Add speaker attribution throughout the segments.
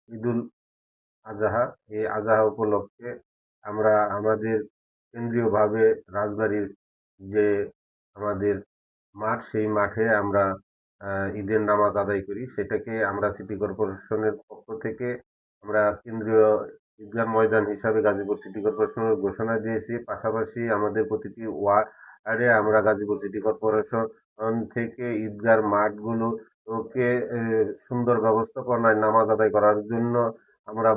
Speaker 1: ঈদুল আজহা। এই আজহা উপলক্ষে আমরা আমাদের কেন্দ্রীয়ভাবে রাজবাড়ির যে আমাদের মাঠ, সেই মাঠে আমরা ঈদের নামাজ আদায় করি। সেটাকে আমরা সিটি কর্পোরেশনের পক্ষ থেকে আমরা কেন্দ্রীয় ঈদগাহ ময়দান হিসাবে গাজীপুর সিটি কর্পোরেশনের ঘোষণা দিয়েছি। পাশাপাশি আমাদের প্রতিটি ওয়ার্ডে আমরা গাজীপুর সিটি কর্পোরেশন থেকে ঈদগাহর মাঠগুলো ওকে সুন্দর ব্যবস্থাপনায় নামাজ আদায় করার জন্য আমরা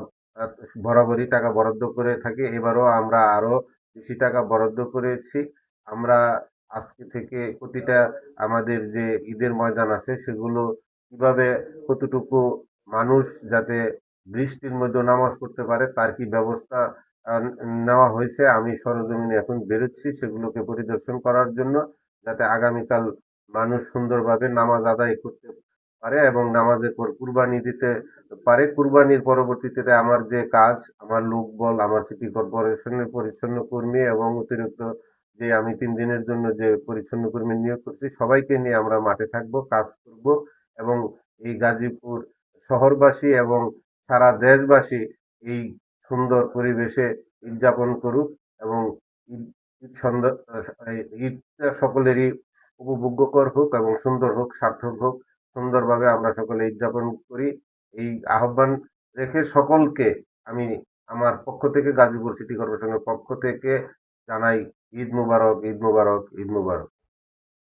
Speaker 1: বরাবরই টাকা বরাদ্দ করে থাকি। এবারও আমরা আরো বেশি টাকা বরাদ্দ করেছি। আমরা আজকে থেকে প্রতিটা আমাদের যে ঈদের ময়দান আছে সেগুলো কিভাবে কতটুকু মানুষ যাতে বৃষ্টির মধ্যে নামাজ পড়তে পারে তার কি ব্যবস্থা নেওয়া হয়েছে, আমি সরেজমিনে এখন বেরোচ্ছি সেগুলোকে পরিদর্শন করার জন্য, যাতে আগামীকাল মানুষ সুন্দরভাবে নামাজ আদায় করতে পারে এবং নামাজের পর কুরবানি দিতে পারে। কুরবানির পরবর্তীতে আমার যে কাজ, আমার লোকবল, আমার সিটি কর্পোরেশনের পরিচ্ছন্ন কর্মী এবং অতিরিক্ত যে আমি 3 দিনের জন্য যে পরিচ্ছন্ন কর্মী নিয়োগ করছি, সবাইকে নিয়ে আমরা মাঠে থাকব, কাজ করব এবং এই গাজীপুর শহরবাসী এবং সারা দেশবাসী এই সুন্দর পরিবেশে ঈদ যাপন করুক এবং ঈদ ঈদ সন্ধ্যা ঈদটা সকলেরই উপভোগ্যকর হোক এবং সুন্দর হোক, সার্থক হোক। সুন্দরভাবে আমরা সকলে ঈদ যাপন করি, এই আহ্বান রেখে সকলকে আমি আমার পক্ষ থেকে, গাজীপুর সিটি কর্পোরেশনের পক্ষ থেকে জানাই ঈদ মুবারক, ঈদ মুবারক, ঈদ মুবারক।